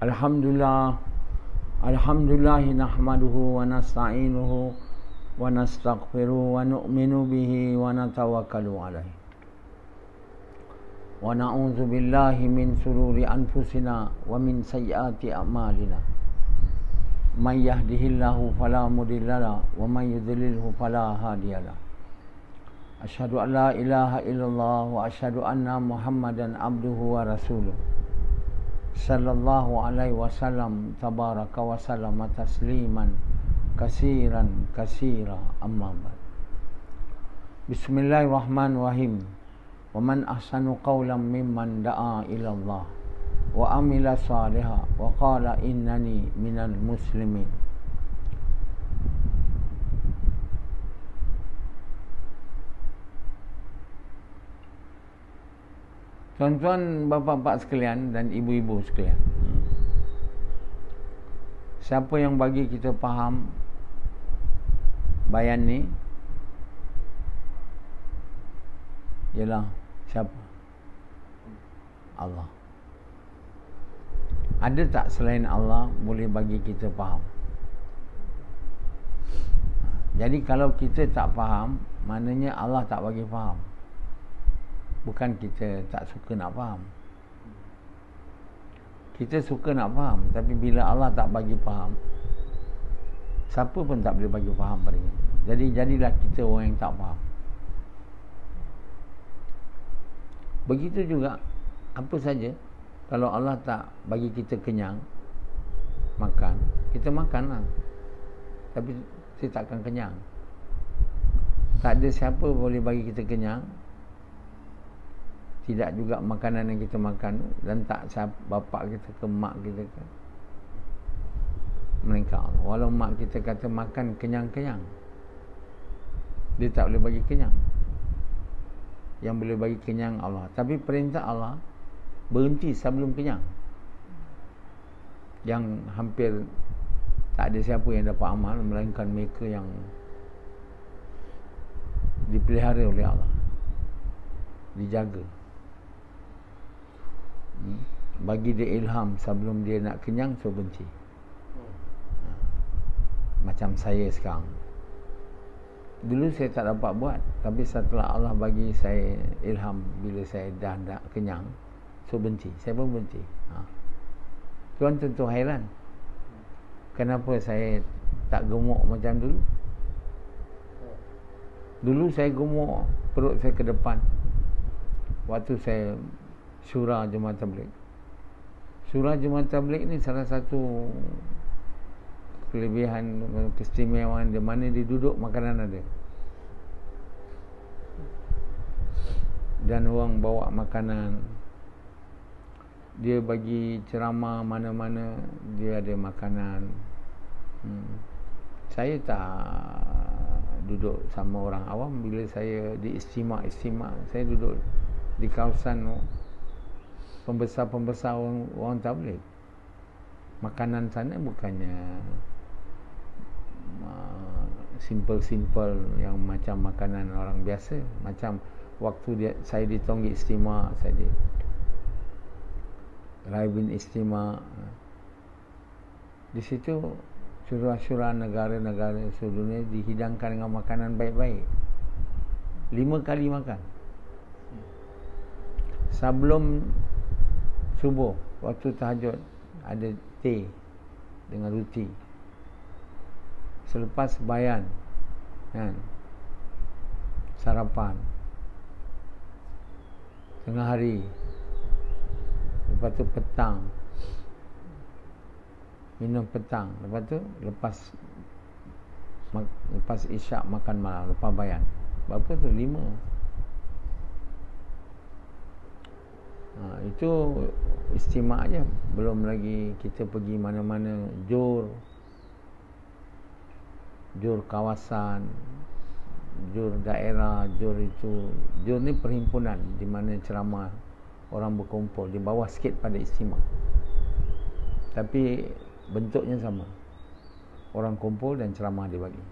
Alhamdulillah, Alhamdulillah nahmaduhu wa nasta'inuhu wa nastaghfiruhu wa nu'minu bihi wa natawakkalu alaihi. Wa na'udzu billahi min sururi anfusina wa min sayyiati a'malina. May yahdihillahu fala mudilla wa may yudlilhu fala hadiyalah. Asyhadu an la ilaha illallah wa asyhadu anna Muhammadan abduhu wa rasuluh. Sallallahu alaihi wasallam tabaraka wa sallama tasliman kasiran kasira amma ba'd. Bismillahirrahmanirrahim. Wa man ahsanu qawlan mimman da'a ila Allah wa amila salihan wa qala innani minal muslimin. Tuan-tuan, bapa-bapa sekalian dan ibu-ibu sekalian, siapa yang bagi kita faham bayan ni? Ialah siapa? Allah. Ada tak selain Allah boleh bagi kita faham? Jadi kalau kita tak faham, maknanya Allah tak bagi faham. Bukan kita tak suka nak faham. Kita suka nak faham, tapi bila Allah tak bagi faham, siapa pun tak boleh bagi faham pada kita. Jadi jadilah kita orang yang tak faham. Begitu juga apa saja, kalau Allah tak bagi kita kenyang makan, kita makanlah, tapi kita takkan kenyang. Tak ada siapa boleh bagi kita kenyang, tidak juga makanan yang kita makan, dan tak bapa kita ke mak kita ke, melainkan Allah. Walau mak kita kata makan kenyang-kenyang, dia tak boleh bagi kenyang. Yang boleh bagi kenyang Allah. Tapi perintah Allah berhenti sebelum kenyang. Yang hampir tak ada siapa yang dapat amal melainkan mereka yang dipelihara oleh Allah, dijaga. Bagi dia ilham sebelum dia nak kenyang, so benci. Macam saya sekarang, dulu saya tak dapat buat, tapi setelah Allah bagi saya ilham, bila saya dah tak kenyang, so benci. Saya pun benci. Tuan tentu hairan, kenapa saya tak gemuk macam dulu. Dulu saya gemuk, perut saya ke depan waktu saya Syura Jemaah Tabligh. Syura Jemaah Tabligh ni salah satu kelebihan, keistimewaan di mana dia duduk makanan ada, dan orang bawa makanan. Dia bagi ceramah mana-mana, dia ada makanan. Saya tak duduk sama orang awam. Bila saya di istimak, saya duduk di kawasan pembesar-pembesar orang tabligh. Makanan sana bukannya simple yang macam makanan orang biasa. Macam waktu saya di Tonggi Istimak, saya di Raibin Istimak, di situ syura-syura negara-negara seluruh dunia dihidangkan dengan makanan baik-baik. 5 kali makan. Sebelum subuh, waktu tahajud, ada teh dengan roti. Selepas bayan, kan, sarapan. Tengah hari, lepas tu petang, minum petang. Lepas tu lepas isyak makan malam, lepas bayan. Berapa tu? 5. Itu istimak aja. Belum lagi kita pergi mana-mana, jur kawasan, jur daerah, jur ni perhimpunan di mana ceramah orang berkumpul di bawah sikit pada istimak, tapi bentuknya sama. Orang kumpul dan ceramah dibagi.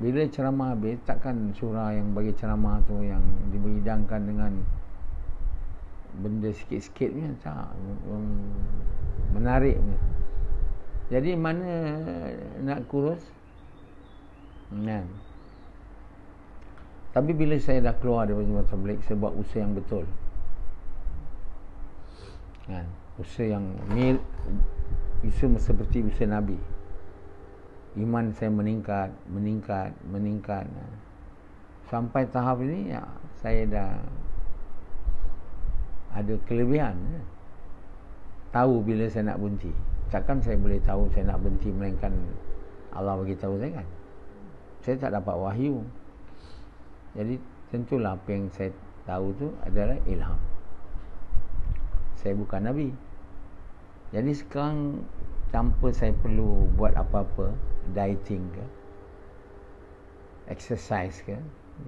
Bila ceramah habis, takkan syura yang bagi ceramah tu yang dihidangkan dengan benda sikit-sikit punya, tak. menarik. Jadi mana nak kurus? Kan. Tapi bila saya dah keluar daripada Jemaah Tabligh, saya buat usaha yang betul. Kan. Usaha yang usaha seperti usaha Nabi. Iman saya meningkat. Sampai tahap ini ya, saya dah ada kelebihan. Tahu bila saya nak berhenti. Takkan saya boleh tahu saya nak berhenti melainkan Allah bagi tahu saya kan. Saya tak dapat wahyu. Jadi tentulah apa yang saya tahu tu adalah ilham. Saya bukan Nabi. Jadi sekarang tanpa saya perlu buat apa-apa, dieting ke, exercise ke,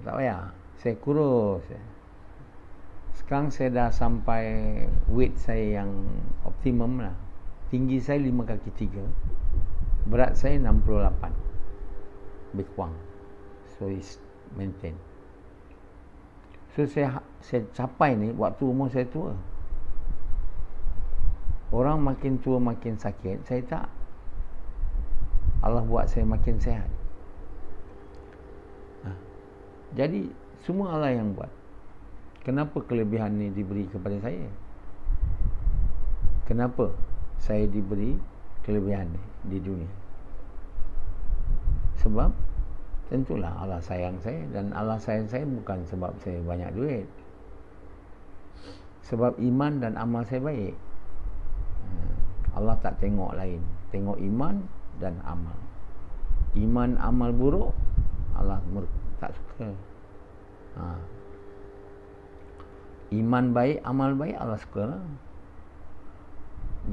tak payah. Saya kurus. Sekarang saya dah sampai weight saya yang optimum lah. Tinggi saya 5 kaki 3. Berat saya 68. Lebih kurang. So it's maintain. So saya capai ni waktu umur saya tua. Orang makin tua makin sakit, saya tak. Allah buat saya makin sihat. Jadi semua Allah yang buat. Kenapa kelebihan ni diberi kepada saya? Kenapa saya diberi kelebihan ni di dunia? Sebab tentulah Allah sayang saya. Dan Allah sayang saya bukan sebab saya banyak duit. Sebab iman dan amal saya baik. Allah tak tengok lain. Tengok iman dan amal. Iman amal buruk, Allah tak suka. Iman baik, amal baik, Allah suka lah.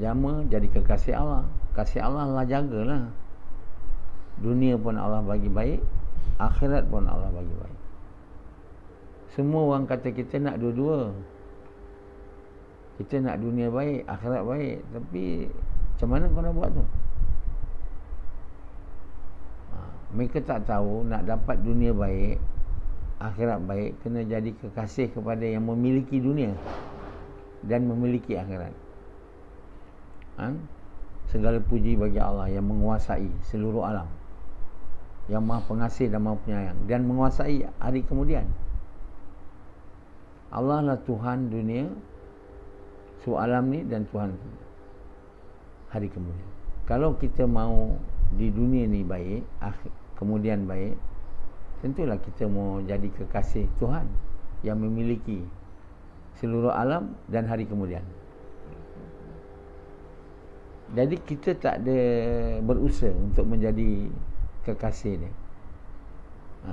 Jama jadi kekasih Allah. Kasih Allah Allah jagalah. Dunia pun Allah bagi baik, akhirat pun Allah bagi baik. Semua orang kata kita nak dua-dua. Kita nak dunia baik, akhirat baik. Tapi macam mana kau nak buat tu? Mereka tak tahu nak dapat dunia baik, akhirat baik, kena jadi kekasih kepada yang memiliki dunia dan memiliki akhirat. Segala puji bagi Allah yang menguasai seluruh alam, yang maha pengasih dan maha penyayang, dan menguasai hari kemudian. Allah lah Tuhan dunia, alam ni, dan Tuhan hari kemudian. Kalau kita mau di dunia ni baik, kemudian baik, tentulah kita mau jadi kekasih Tuhan yang memiliki seluruh alam dan hari kemudian. Jadi kita tak ada berusaha untuk menjadi kekasih dia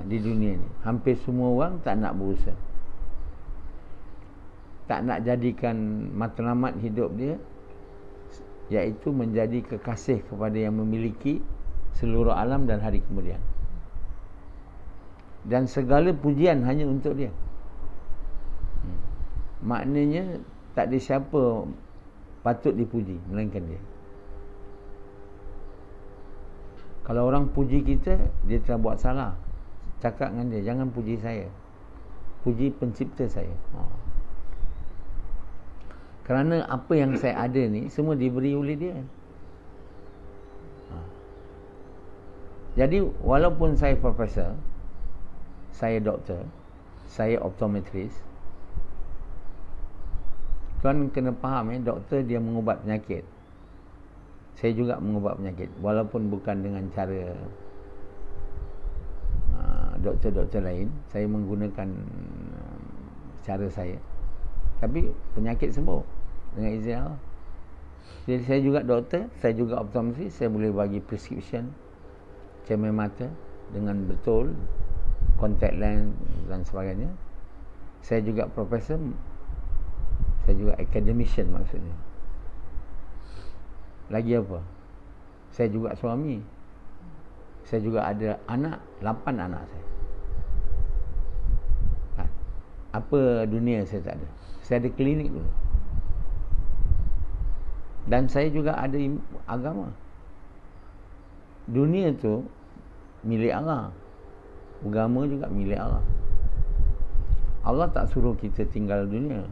di dunia ni. Hampir semua orang tak nak berusaha, tak nak jadikan matlamat hidup dia iaitu menjadi kekasih kepada yang memiliki seluruh alam dan hari kemudian. Dan segala pujian hanya untuk dia. Maknanya tak ada siapa patut dipuji melainkan dia. Kalau orang puji kita, dia telah buat salah. Cakap dengan dia, jangan puji saya, puji pencipta saya. Kerana apa yang saya ada ni semua diberi oleh dia. Jadi walaupun saya profesor, saya doktor, saya optometris, tuan kena faham doktor dia mengubat penyakit. Saya juga mengubat penyakit, walaupun bukan dengan cara doktor-doktor lain. Saya menggunakan cara saya, tapi penyakit sembuh dengan izin Allah. Jadi saya juga doktor, saya juga optometris. Saya boleh bagi prescription cermin mata dengan betul, contact lens dan sebagainya. Saya juga profesor, saya juga academician maksudnya. Lagi apa? Saya juga suami. Saya juga ada anak, 8 anak saya. Apa dunia saya tak ada? Saya ada klinik dulu. Dan saya juga ada agama. Dunia tu milik Allah. Agama juga milik Allah. Allah tak suruh kita tinggal dunia.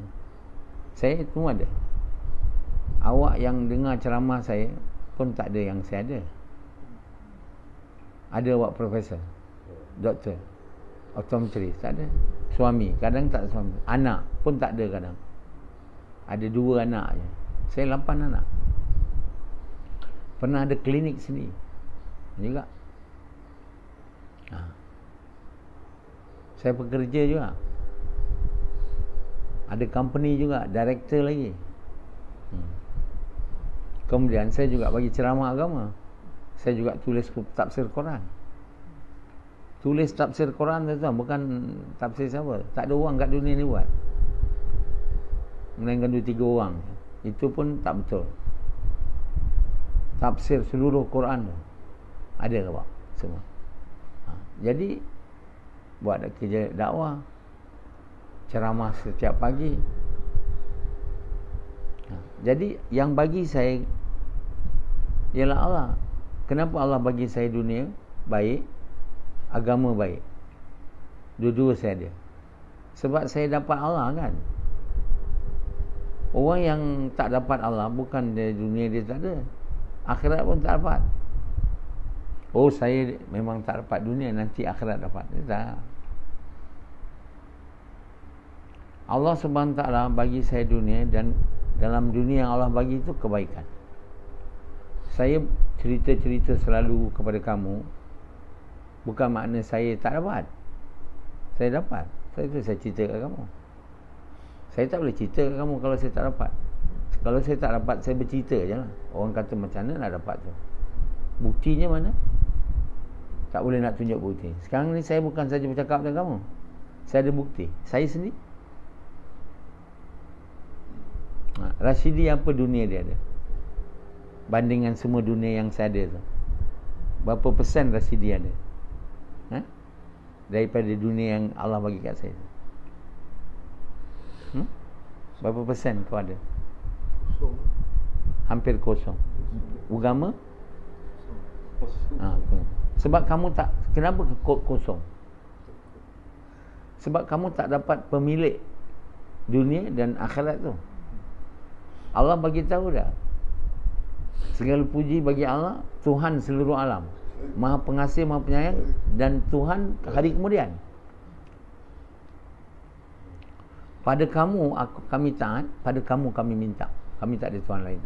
Saya semua ada. Awak yang dengar ceramah saya pun tak ada yang saya ada. Ada awak profesor, doktor, optometris, tak ada. Suami, kadang tak ada suami. Anak pun tak ada kadang. Ada 2 anak je. Saya 8 anak. Pernah ada klinik sendiri juga. Saya bekerja juga. Ada company juga, director lagi. Kemudian saya juga bagi ceramah agama. Saya juga tulis tafsir Quran. Tulis tafsir Quran tu bukan tafsir siapa. Tak ada orang kat dunia ni buat. Melainkan 2-3 orang. Itu pun tak betul. Tafsir seluruh Quran tu ada ke pak? Semua. Jadi buat kerja dakwah, ceramah setiap pagi. Jadi yang bagi saya ialah Allah. Kenapa Allah bagi saya dunia baik, agama baik? Dua-dua saya ada. Sebab saya dapat Allah kan. Orang yang tak dapat Allah, bukan dari dunia dia tak ada, akhirat pun tak dapat. Oh, saya memang tak dapat dunia, nanti akhirat dapat. Tak. Allah SWT bagi saya dunia, dan dalam dunia yang Allah bagi itu kebaikan. Saya cerita-cerita selalu kepada kamu, bukan makna saya tak dapat. Saya dapat. Saya cerita kat kamu. Saya tak boleh cerita kat kamu kalau saya tak dapat. Kalau saya tak dapat, saya bercerita je lah. Orang kata macam mana nak dapat tu. Buktinya mana? Tak boleh nak tunjuk bukti. Sekarang ni saya bukan saja bercakap dengan kamu. Saya ada bukti. Saya sendiri. Rashidi apa dunia dia ada? Bandingkan semua dunia yang saya ada tu. Berapa persen Rashidi ada? Daripada dunia yang Allah bagi kat saya tu. Berapa persen kau ada? Kosong. Hampir kosong. Agama? Sebab kamu tak. Kenapa kosong? Sebab kamu tak dapat pemilik dunia dan akhirat tu. Allah bagi tahu dah. Segala puji bagi Allah, Tuhan seluruh alam, Maha Pengasih, Maha Penyayang, dan Tuhan hari kemudian. Pada kamu kami taat, pada kamu kami minta. Kami tak ada Tuhan lain.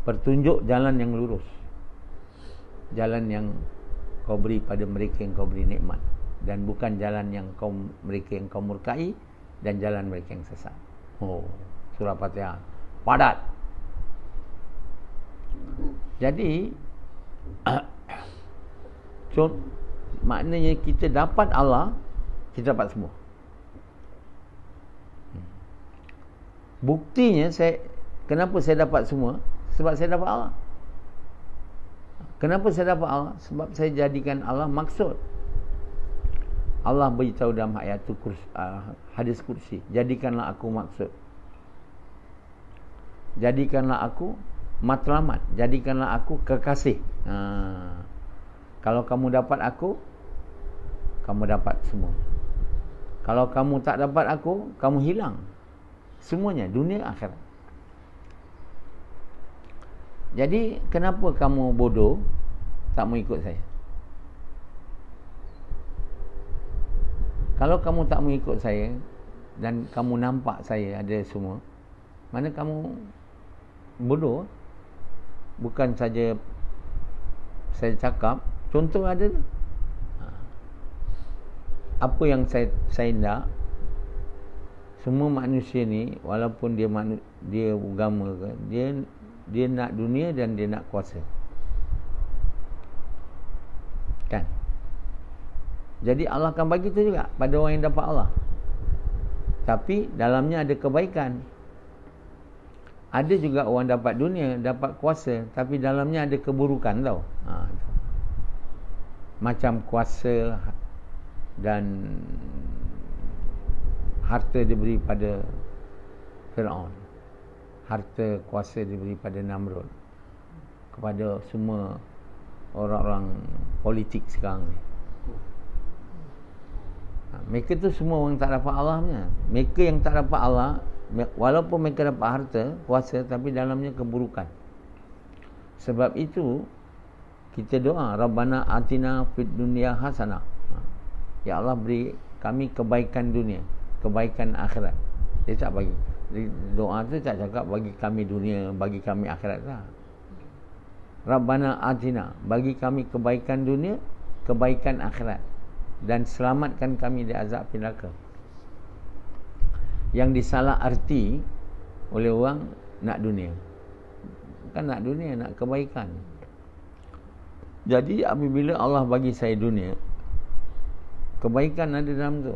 Pertunjuk jalan yang lurus, jalan yang kau beri pada mereka yang kau beri nikmat, dan bukan jalan yang mereka yang kau murkai, dan jalan mereka yang sesat. Surah Fatihah padat. Jadi maknanya kita dapat Allah, kita dapat semua. Buktinya kenapa saya dapat semua? Sebab saya dapat Allah. Kenapa saya dapat Allah? Sebab saya jadikan Allah maksud. Allah beritahu dalam ayat hadis kursi, jadikanlah aku maksud, jadikanlah aku matlamat, jadikanlah aku kekasih. Kalau kamu dapat aku, kamu dapat semua. Kalau kamu tak dapat aku, kamu hilang semuanya, dunia akhirat. Jadi kenapa kamu bodoh tak mau ikut saya? Kalau kamu tak mau ikut saya dan kamu nampak saya ada semua, mana kamu bodoh? Bukan saja saya cakap, contoh ada. Apa yang saya nak, semua manusia ni, walaupun dia agama ke, dia nak dunia dan dia nak kuasa. Kan? Jadi Allah akan bagi tu juga pada orang yang dapat Allah. Tapi dalamnya ada kebaikan. Ada juga orang dapat dunia, dapat kuasa, tapi dalamnya ada keburukan tau. Macam kuasa dan harta diberi pada Fir'aun, harta kuasa diberi pada Namrud, kepada semua orang-orang politik sekarang ni. Mereka tu semua orang tak dapat Allah punya. Mereka yang tak dapat Allah, Walaupun mereka dapat harta, kuasa, tapi dalamnya keburukan. Sebab itu kita doa, Rabbana atina fid dunya hasanah. Ya Allah, beri kami kebaikan dunia, kebaikan akhirat. Dia tak bagi. Doa tu tak cakap bagi kami dunia, bagi kami akhirat lah. Rabbana atina, bagi kami kebaikan dunia, kebaikan akhirat, dan selamatkan kami dari azab neraka. Yang disalah arti oleh orang nak dunia. Bukan nak dunia, nak kebaikan. Jadi apabila Allah bagi saya dunia, kebaikan ada dalam tu.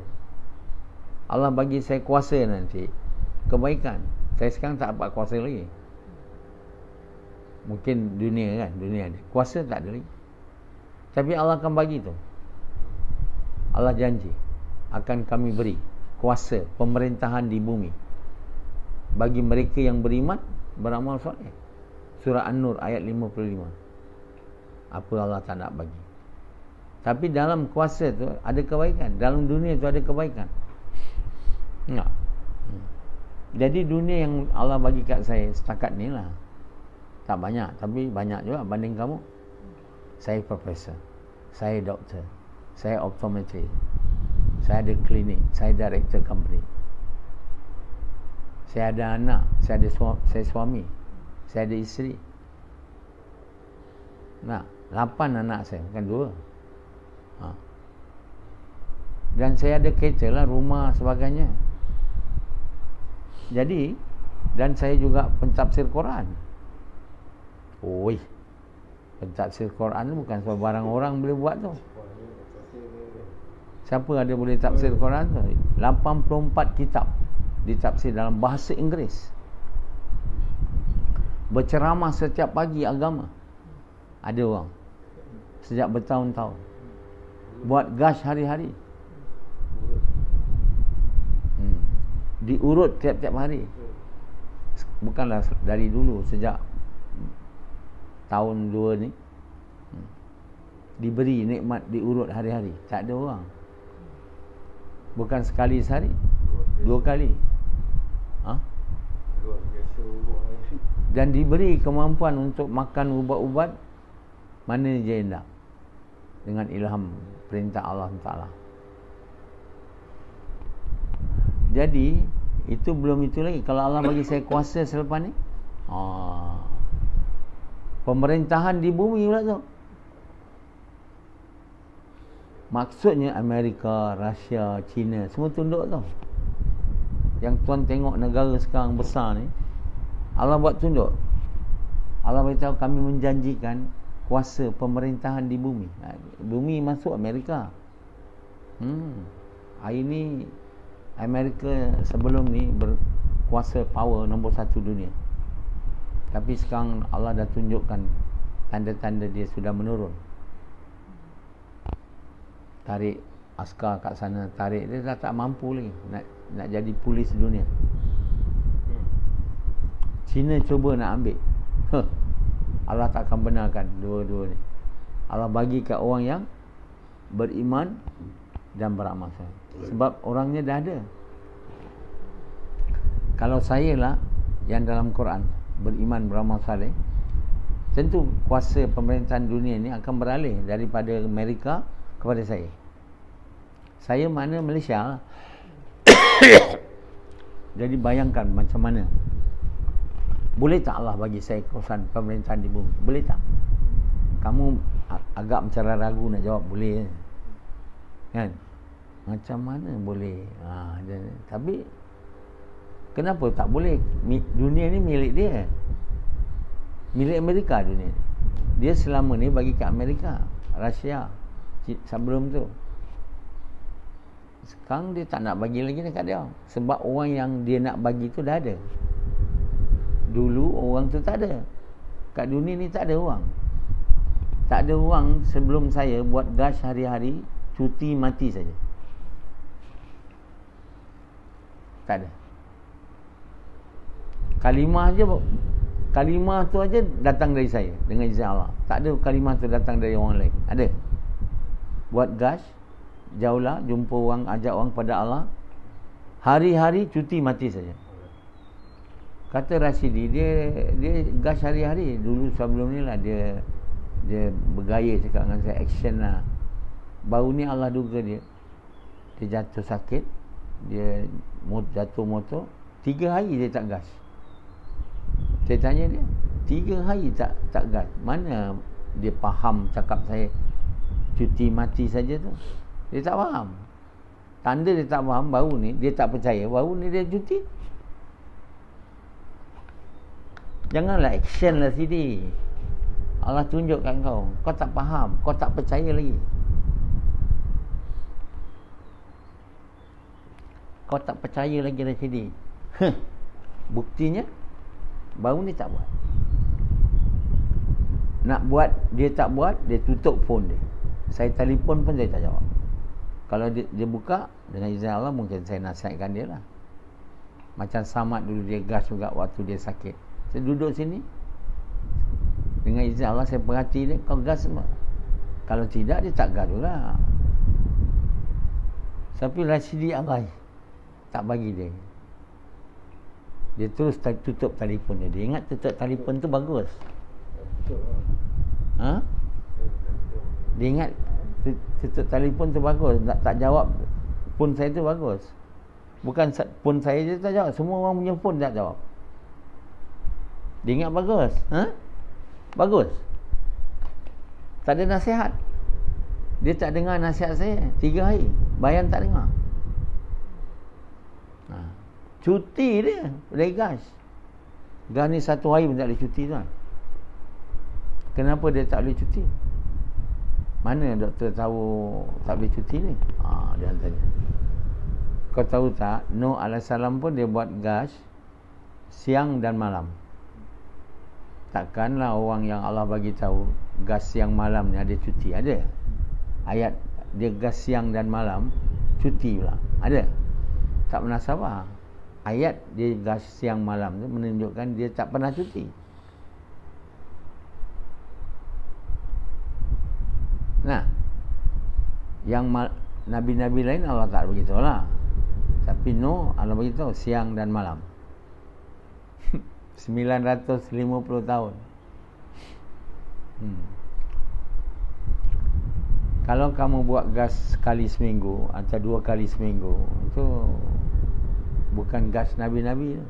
Allah bagi saya kuasa nanti, kebaikan. Saya sekarang tak dapat kuasa lagi. Mungkin dunia kan, dunia ada. Kuasa tak ada lagi. Tapi Allah akan bagi tu. Allah janji akan kami beri kuasa pemerintahan di bumi bagi mereka yang beriman, beramal soleh. Surah An-Nur ayat 55. Apa Allah tak nak bagi? Tapi dalam kuasa tu ada kebaikan, dalam dunia tu ada kebaikan. Enggak. Jadi dunia yang Allah bagi kat saya setakat ni lah, tak banyak, tapi banyak juga banding kamu. Saya profesor, saya doktor, saya optometri, saya ada klinik, saya director company, saya ada anak, saya suami, saya ada isteri. Nah, 8 anak saya, bukan 2. Dan saya ada kereta lah, rumah, sebagainya. Jadi, dan saya juga pentafsir Quran. Oi, pentafsir Quran tu bukan sebarang orang boleh buat tu. Siapa ada boleh tafsir Quran tu? 84 kitab ditafsir dalam bahasa Inggeris. Berceramah setiap pagi agama. Ada orang sejak bertahun-tahun. Buat gash hari-hari. Diurut tiap-tiap hari. Bukanlah dari dulu, sejak tahun 2 ni diberi nikmat diurut hari-hari. Tak ada orang. Bukan sekali sehari, 2 kali. Dan diberi kemampuan untuk makan ubat-ubat mana je hendak, dengan ilham perintah Allah Ta'ala. Jadi itu belum itu lagi. Kalau Allah bagi saya kuasa selepas ni, pemerintahan di bumi pula tu. Maksudnya Amerika, Rusia, China semua tunduk tu. Yang tuan tengok negara sekarang besar ni, Allah buat tunduk. Allah beritahu kami menjanjikan kuasa pemerintahan di bumi. Bumi masuk Amerika. Hari ni Amerika sebelum ni berkuasa power nombor 1 dunia. Tapi sekarang Allah dah tunjukkan tanda-tanda dia sudah menurun. Tarik askar kat sana, tarik dia dah tak mampu lagi nak jadi polis dunia. China cuba nak ambil. Allah tak akan benarkan dua-dua ni. Allah bagi kat orang yang beriman dan beramal soleh. Sebab orangnya dah ada. Kalau saya lah yang dalam Quran beriman beramal soleh, tentu kuasa pemerintahan dunia ni akan beralih daripada Amerika kepada saya. Saya mana Malaysia. Jadi bayangkan macam mana. Boleh tak Allah bagi saya kuasa pemerintahan di bumi? Boleh tak? Kamu agak macam ragu nak jawab boleh kan? Macam mana boleh? Tapi kenapa tak boleh? Dunia ni milik dia, milik Amerika dunia ni. Dia selama ni bagi kat Amerika, Rusia sebelum tu. Sekarang dia tak nak bagi lagi dekat dia. Sebab orang yang dia nak bagi tu dah ada. Dulu orang tu tak ada. Kat dunia ni tak ada orang. Tak ada orang sebelum saya buat gash hari-hari, cuti mati saja. Tak ada. Kalimah tu aja datang dari saya dengan izin Allah. Tak ada kalimah tu datang dari orang lain. Ada. Buat gash, jauhlah, jumpa orang, ajak orang pada Allah. Hari-hari cuti mati saja. Kata Rasidi, dia gas hari-hari. Dulu sebelum ni lah dia bergaya cakap dengan saya, action lah. Baru ni Allah duga dia jatuh sakit, dia jatuh motor, 3 hari dia tak gas. Saya tanya dia, 3 hari tak gas. Mana dia faham cakap saya cuti mati saja tu? Dia tak faham. Tanda dia tak faham, baru ni dia tak percaya, baru ni dia cuti. Janganlah action lah Sidi. Allah tunjuk kat kau, kau tak faham, kau tak percaya lagi. Kau tak percaya lagi dah Sidi. Buktinya baru ni tak buat. Nak buat, dia tak buat, dia tutup phone dia. Saya telefon pun saya tak jawab. Kalau dia buka, dengan izin Allah mungkin saya nasihatkan dia lah. Macam Samad dulu, dia gas juga waktu dia sakit. Saya duduk sini, dengan izin Allah saya perhati dia, kau gas semua. Kalau tidak, dia tak gas juga. Tapi Rasidi Allah tak bagi dia. Dia terus tutup telefon dia. Dia ingat tutup telefon tu bagus. Dia ingat tutup telefon tu bagus. Tak jawab phone saya tu bagus. Bukan phone saya je tak jawab, semua orang punya phone tak jawab. Dia ingat bagus. Bagus. Tak ada nasihat. Dia tak dengar nasihat saya 3 hari. Bayan tak dengar. Cuti dia boleh gas. Gas ni 1 hari pun tak boleh cuti tuan. Kenapa dia tak boleh cuti? Mana doktor tahu tak boleh cuti ni? Dia tanya. Kau tahu tak, Nuh alaihissalam pun dia buat gas siang dan malam. Takkanlah orang yang Allah bagi tahu gas siang malam ni ada cuti? Ada? Ayat dia gas siang dan malam cuti pula. Ada? Tak pernah sabar. Ayat dia gas siang malam tu menunjukkan dia tak pernah cuti. Nah, yang nabi-nabi lain Allah tak beritahu lah. Tapi Nuh Allah beritahu siang dan malam. 950 tahun. Kalau kamu buat gas sekali seminggu atau 2 kali seminggu, itu bukan gas nabi-nabi tu.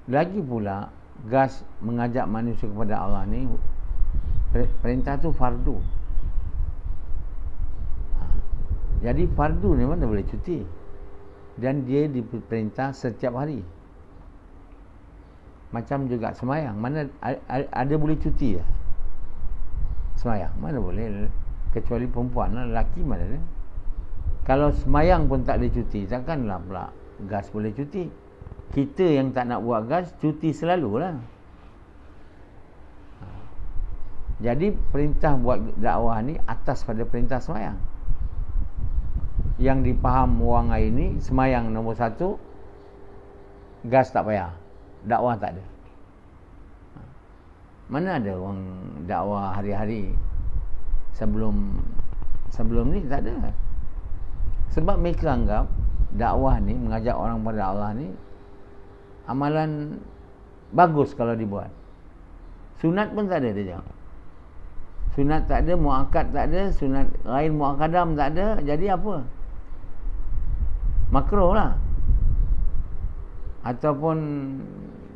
Lagi pula gas mengajak manusia kepada Allah ni, perintah tu fardu. Jadi fardu ni mana boleh cuti. Dan dia diperintah setiap hari. Macam juga semayang, mana ada boleh cuti ya? Semayang mana boleh, kecuali perempuan lah, lelaki mana ada. Kalau semayang pun tak boleh cuti, takkanlah pula gas boleh cuti. Kita yang tak nak buat gas, cuti selalulah. Jadi perintah buat dakwah ni atas pada perintah semayang. Yang dipaham orang hari ni, semayang nombor 1, gas tak payah, dakwah tak ada. Mana ada orang dakwah hari-hari? Sebelum ni tak ada. Sebab mereka anggap dakwah ni, mengajak orang pada Allah ni, amalan bagus kalau dibuat. Sunat pun tak ada dia jawab. Sunat tak ada, muakkad tak ada, sunat lain muakkadam tak ada. Jadi apa? Makruh lah. Ataupun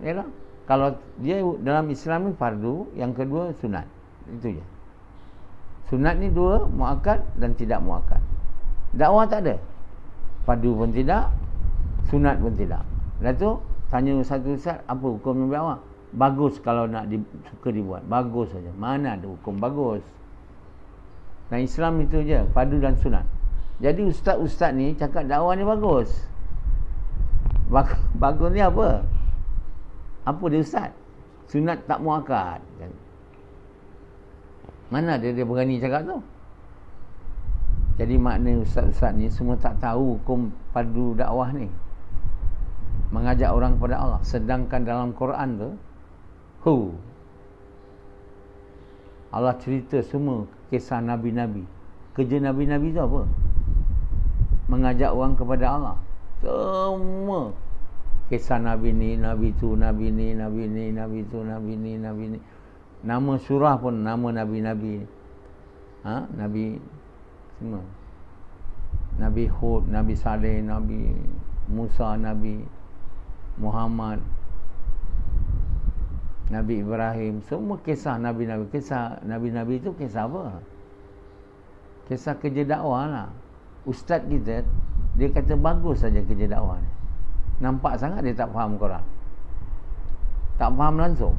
yalah, kalau dia dalam Islam ni fardu, yang kedua sunat. Itu je. Sunat ni 2, muakkad dan tidak muakkad. Dakwah tak ada. Fardu pun tidak, sunat pun tidak. Lepas tu tanya satu ustaz, apa hukum dakwah? Bagus kalau nak suka dibuat. Bagus saja. Mana ada hukum bagus? Dan Islam itu je, fardu dan sunat. Jadi ustaz-ustaz ni cakap dakwah ni bagus. Bagus ni apa? Apa dia ustaz? Sunat tak muakkad. Mana dia berani cakap tu? Jadi makna ustaz-ustaz ni semua tak tahu hukum fardu dakwah ni, mengajak orang kepada Allah. Sedangkan dalam Quran tu Allah cerita semua kisah Nabi-Nabi. Kerja Nabi-Nabi tu apa? Mengajak orang kepada Allah. Semua kisah Nabi ni, Nabi tu, Nabi ni, Nabi ni, Nabi tu, Nabi ni, Nabi ni. Nama surah pun nama Nabi-Nabi. Nabi semua. Nabi Hud, Nabi Saleh, Nabi Musa, Nabi Muhammad, Nabi Ibrahim. Semua kisah Nabi-Nabi. Kisah Nabi-Nabi itu kisah apa? Kisah kerja dakwah lah. Ustaz kita, dia kata bagus saja kerja dakwah ni. Nampak sangat dia tak faham Quran. Tak faham langsung.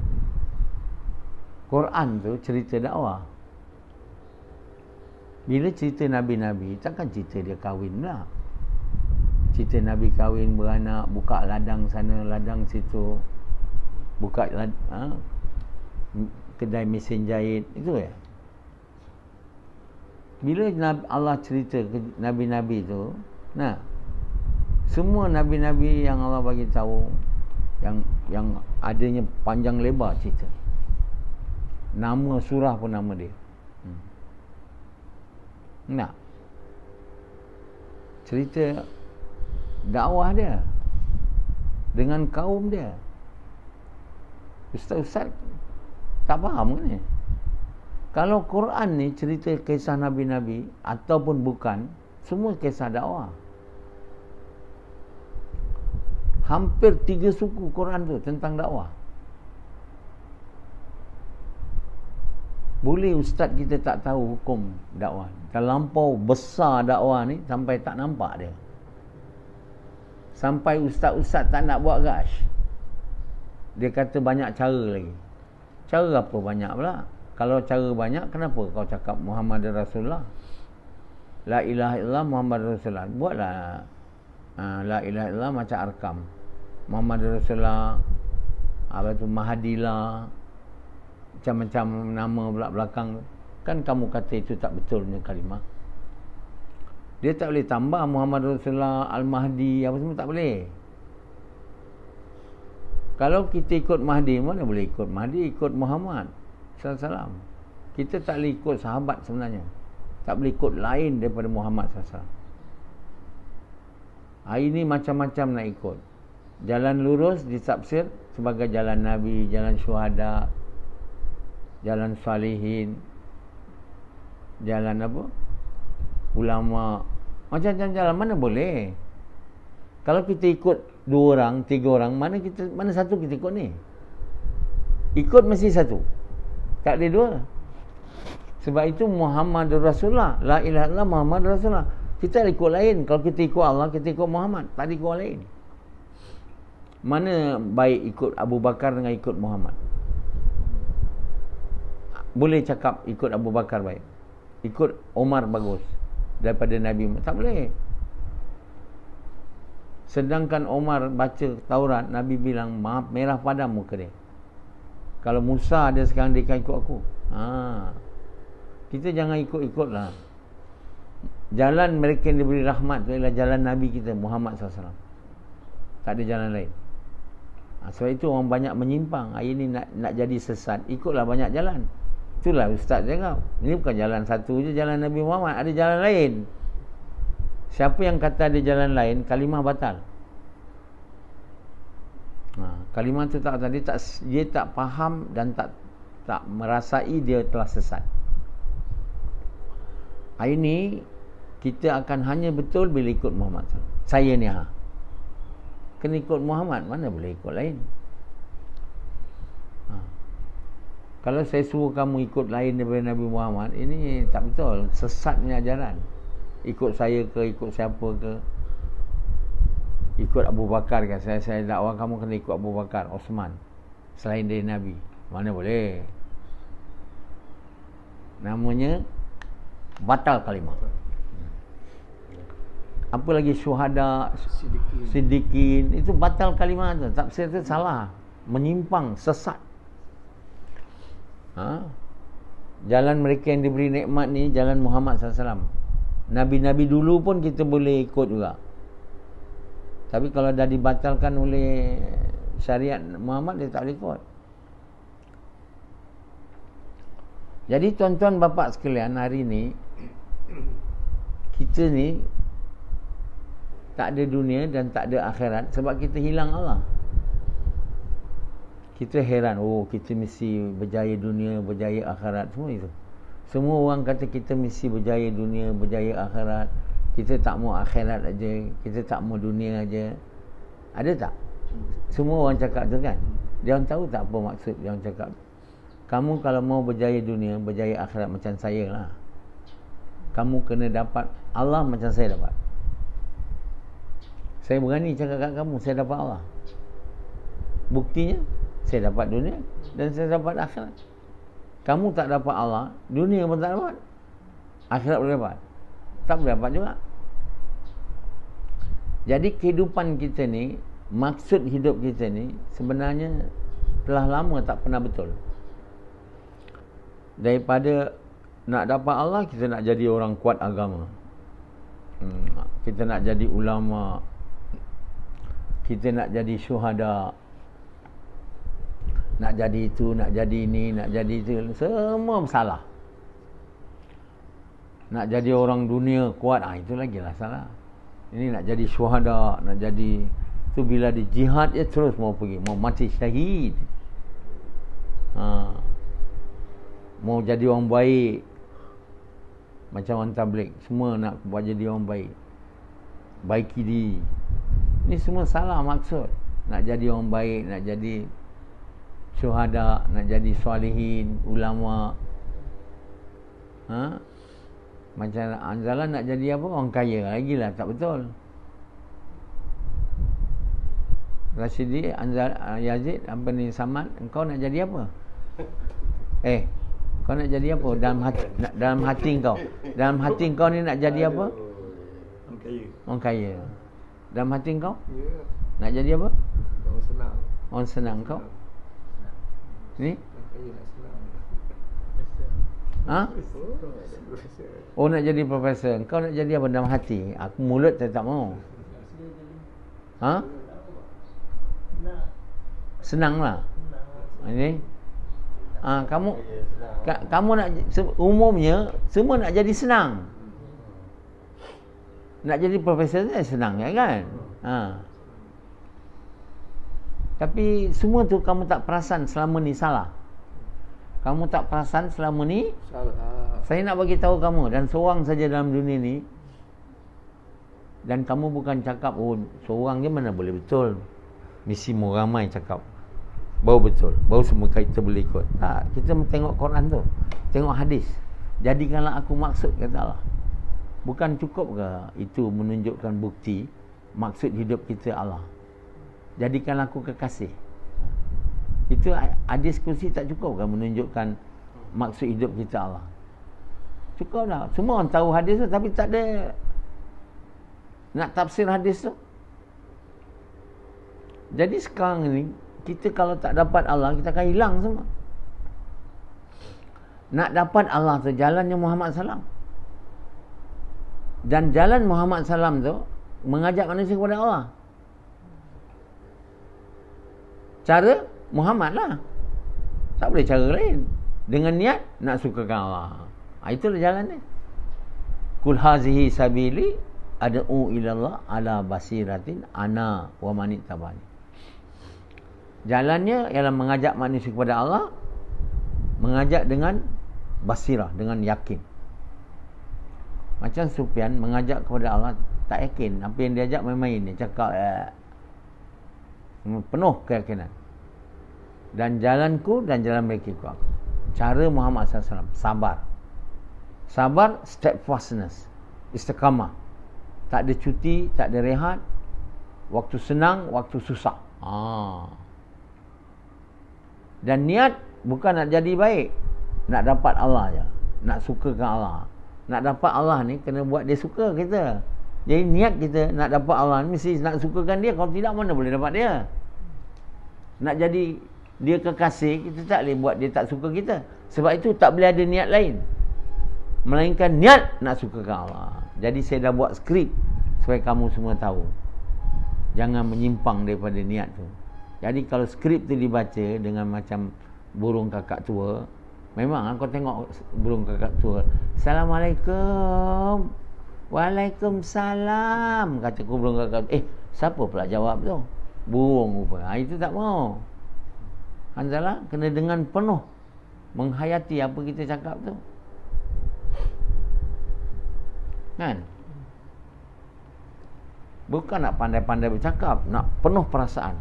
Quran tu cerita dakwah. Bila cerita Nabi-Nabi, takkan cerita dia kahwin lah. Cerita Nabi kahwin, beranak, buka ladang sana, ladang situ, buka kedai mesin jahit, itu ya. Bila Allah cerita Nabi-Nabi tu, semua Nabi-Nabi yang Allah bagi tahu, yang adanya panjang lebar cerita. Nama surah pun nama dia. Cerita dakwah dia dengan kaum dia. Ustaz-ustaz tak faham ke ni? Kalau Quran ni cerita kisah Nabi-Nabi ataupun bukan, semua kisah dakwah. Hampir 3 suku Quran tu tentang dakwah. Boleh ustaz kita tak tahu hukum dakwah. Terlampau besar dakwah ni sampai tak nampak dia. Sampai ustaz-ustaz tak nak buat gash. Dia kata banyak cara lagi. Cara apa banyak pula? Kalau cara banyak, kenapa kau cakap Muhammad Rasulullah? La ilaha illallah Muhammad Rasulullah. Buatlah la ilaha illallah macam arkam. Muhammad Rasulullah, apa tu, Mahadilah, macam-macam nama belakang. Kan kamu kata itu tak betulnya kalimah. Dia tak boleh tambah Muhammad Rasulullah, Al-Mahdi, apa semua tak boleh. Kalau kita ikut Mahdi, mana boleh ikut Mahdi? Ikut Muhammad SAW. Kita tak boleh ikut sahabat sebenarnya. Tak boleh ikut lain daripada Muhammad SAW. Hari ini macam-macam nak ikut. Jalan lurus ditafsir sebagai jalan Nabi, jalan syuhada, jalan salihin, jalan apa? Ulama. Macam-macam jalan, mana boleh? Kalau kita ikut 2 orang, 3 orang, mana satu kita ikut ni? Ikut mesti satu. Tak ada 2. Sebab itu Muhammad Rasulullah, la ilaha illallah Muhammad Rasulullah. Kita ikut lain. Kalau kita ikut Allah, kita ikut Muhammad, tak ada ikut lain. Mana baik ikut Abu Bakar dengan ikut Muhammad? Boleh cakap ikut Abu Bakar baik, ikut Umar bagus daripada Nabi? Tak boleh. Sedangkan Umar baca Taurat, Nabi bilang maaf merah padam muka dia. Kalau Musa ada sekarang, dia akan ikut aku. Kita jangan ikut-ikut lah. Jalan mereka yang diberi rahmat tu ialah jalan Nabi kita Muhammad SAW. Tak ada jalan lain. Sebab itu orang banyak menyimpang. Hari ni nak jadi sesat, ikutlah banyak jalan. Itulah ustaz cakap, ini bukan jalan satu je, jalan Nabi Muhammad. Ada jalan lain. Siapa yang kata ada jalan lain, kalimah batal. Kalimah tu dia tak faham dan tak merasai dia telah sesat. Hari ni kita akan hanya betul bila ikut Muhammad. Saya ni kena ikut Muhammad, mana boleh ikut lain. Kalau saya suruh kamu ikut lain daripada Nabi Muhammad, ini tak betul, sesatnya ajaran. Ikut saya ke, ikut siapa ke, ikut Abu Bakar kan, saya dakwa kamu kena ikut Abu Bakar, Osman, selain dari Nabi, mana boleh. Namanya batal kalimah. Apa lagi syuhada, siddiqin, itu batal kalimah tu. Tafsir tu salah, menyimpang, sesat. Jalan mereka yang diberi nikmat ni jalan Muhammad SAW. Nabi-Nabi dulu pun kita boleh ikut juga. Tapi kalau dah dibatalkan oleh syariat Muhammad, dia tak boleh ikut. Jadi tuan-tuan bapa sekalian, hari ni kita ni tak ada dunia dan tak ada akhirat sebab kita hilang Allah. Kita heran, kita mesti berjaya dunia, berjaya akhirat, semua itu. Semua orang kata kita mesti berjaya dunia, berjaya akhirat. Kita tak mau akhirat aja, kita tak mau dunia aja. Ada tak? Semua orang cakap tu kan. Dia orang tahu tak apa maksud dia orang cakap. Kamu kalau mau berjaya dunia, berjaya akhirat macam saya lah. Kamu kena dapat Allah macam saya dapat. Saya berani cakap kat kamu, saya dapat Allah. Buktinya, saya dapat dunia dan saya dapat akhirat. Kamu tak dapat Allah, dunia pun tak dapat, akhirat boleh dapat? Tak boleh dapat juga. Jadi kehidupan kita ni, maksud hidup kita ni sebenarnya telah lama tak pernah betul. Daripada nak dapat Allah, kita nak jadi orang kuat agama, kita nak jadi ulama, kita nak jadi syuhada, nak jadi itu, nak jadi ini, nak jadi itu, semua salah. Nak jadi orang dunia kuat, itu lagi lah salah. Ini nak jadi syuhada, nak jadi tu, bila di jihad dia terus mau pergi, mau mati syahid, mau jadi orang baik macam orang tabligh, semua nak buat jadi orang baik, baiki diri. Ini semua salah maksud. Nak jadi orang baik, nak jadi syuhada, nak jadi salihin, ulama, macam Anzalan nak jadi apa? Orang kaya lagi lah, tak betul. Rashidi, Yazid, apa ni, Samad, engkau nak jadi apa? Kau nak jadi apa dalam hati kau? Dalam hati kau ni nak jadi apa? Orang kaya. Orang kaya. Dalam hati kau? Nak jadi apa? Orang senang. Orang senang kau? Ni? Orang kaya nak senang. Nak jadi profesor. Kau nak jadi apa dalam hati? Aku mulut saya tak mau. Senang lah. Ini kamu nak, umumnya semua nak jadi senang. Nak jadi profesor saya senang ya kan? Tapi semua tu kamu tak perasan selama ni salah. Kamu tak perasan selama ni salah. Saya nak bagi tahu kamu, dan seorang saja dalam dunia ni, dan kamu bukan cakap seorang je mana boleh betul, mesti mau ramai cakap baru betul, baru semua kita boleh ikut. Tak, kita tengok Quran tu, tengok hadis. Jadikanlah aku maksud, kata Allah. Bukan cukup ke itu menunjukkan bukti maksud hidup kita Allah? Jadikanlah aku kekasih. Itu hadis kursi tak cukup ke menunjukkan maksud hidup kita Allah? Cukup dah. Semua orang tahu hadis tu, tapi tak ada nak tafsir hadis tu. Jadi sekarang ni, kita kalau tak dapat Allah, kita akan hilang semua. Nak dapat Allah tu, jalannya Muhammad SAW. Dan jalan Muhammad SAW tu mengajak manusia kepada Allah. Cara Muhammad lah, tak boleh cara lain. Dengan niat nak sukakan Allah. Itulah jalan ni. Kul hazihi sabili ad'u ilallah ala basiratin ana wa man ittaba'ani. Jalannya ialah mengajak manusia kepada Allah, mengajak dengan basirah, dengan yakin. Macam Sufyan mengajak kepada Allah tak yakin, apa yang diajak main-main, dia cakap penuh keyakinan. Dan jalanku dan jalan mereka aku. Cara Muhammad SAW, sabar. Sabar, steadfastness, istiqamah. Tak ada cuti, tak ada rehat. Waktu senang, waktu susah. Dan niat bukan nak jadi baik, nak dapat Allah je, nak sukakan Allah. Nak dapat Allah ni kena buat dia suka kita. Jadi niat kita nak dapat Allah ni mesti nak sukakan dia. Kalau tidak, mana boleh dapat dia? Nak jadi dia kekasih, kita tak boleh buat dia tak suka kita. Sebab itu tak boleh ada niat lain melainkan niat nak sukakan Allah. Jadi saya dah buat skrip supaya kamu semua tahu, jangan menyimpang daripada niat tu. Jadi kalau skrip tu dibaca dengan macam burung kakak tua, memang kau tengok burung kakak tua, Assalamualaikum, Waalaikumsalam. Kata burung kakak, siapa pula jawab tu? Burung rupa. Itu tak mau. Hanzalah kena dengan penuh menghayati apa kita cakap tu. Kan? Bukan nak pandai-pandai bercakap, nak penuh perasaan.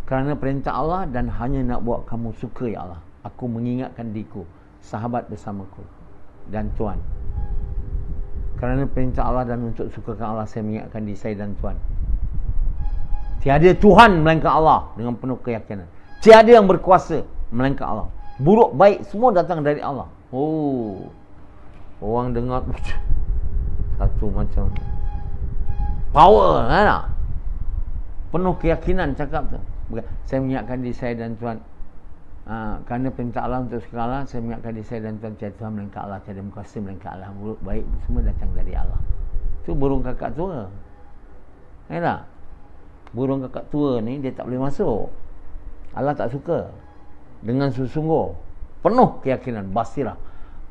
Kerana perintah Allah dan hanya nak buat kamu suka, ya Allah. Aku mengingatkan diriku, sahabat bersamaku dan Tuan. Kerana perintah Allah dan untuk sukakan Allah, saya mengingatkan diri saya dan Tuan. Tiada Tuhan melainkan Allah, dengan penuh keyakinan. Tiada yang berkuasa melainkan Allah. Buruk baik semua datang dari Allah. Oh, orang dengar satu macam power, kan tak? Penuh keyakinan cakap tu. Saya mengingatkan diri saya dan Tuan. Kerana perintah Allah untuk suka Allah, saya mengingatkan diri saya dan Tuan. Tiada Tuhan melainkan Allah, tiada berkuasa melainkan Allah. Buruk baik semua datang dari Allah. Tu burung kakak tua. Kan tak? Burung kakak tua ni dia tak boleh masuk. Allah tak suka. Dengan sungguh-sungguh, penuh keyakinan, basirah.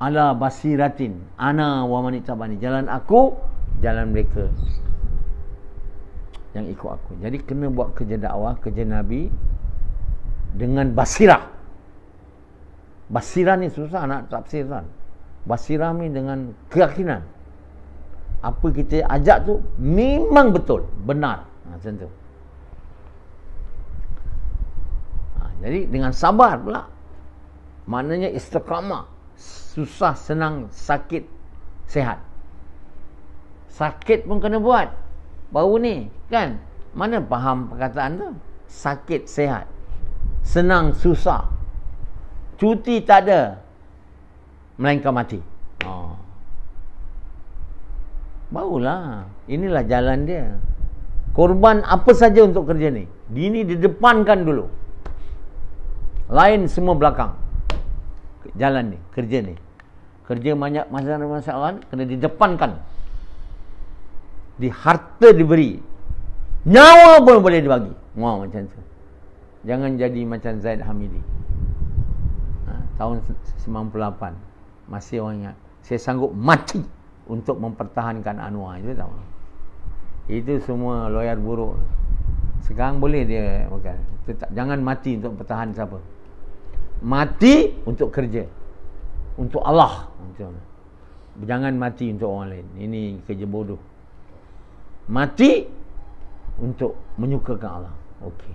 Ala basiratin ana wa man ittabani. Jalan aku, jalan mereka yang ikut aku. Jadi kena buat kerja dakwah, kerja Nabi dengan basirah. Basirah ni susah nak tafsir kan. Basirah ni dengan keyakinan. Apa kita ajak tu memang betul, benar. Macam tu. Jadi dengan sabar pula. Maknanya istiqamah. Susah, senang, sakit, sehat. Sakit pun kena buat. Baru ni, kan? Mana faham perkataan tu? Sakit, sehat. Senang, susah. Cuti tak ada. Melainkan mati. Barulah. Inilah jalan dia. Korban apa saja untuk kerja ni. Dini didepankan dulu. Lain semua belakang. Jalan ni, kerja ni. Kerja banyak masalah kena didepankan. Di harta diberi. Nyawa pun boleh dibagi. Macam tu. Jangan jadi macam Zaid Hamidi. Tahun 98. Masih orang ingat. Saya sanggup mati untuk mempertahankan Anwar. Itu tahu. Itu semua lawyer buruk. Sekarang boleh dia bukan. Jangan mati untuk pertahan siapa. Mati untuk kerja. Untuk Allah. Jangan mati untuk orang lain. Ini kerja bodoh. Mati untuk menyukakan Allah. Okey.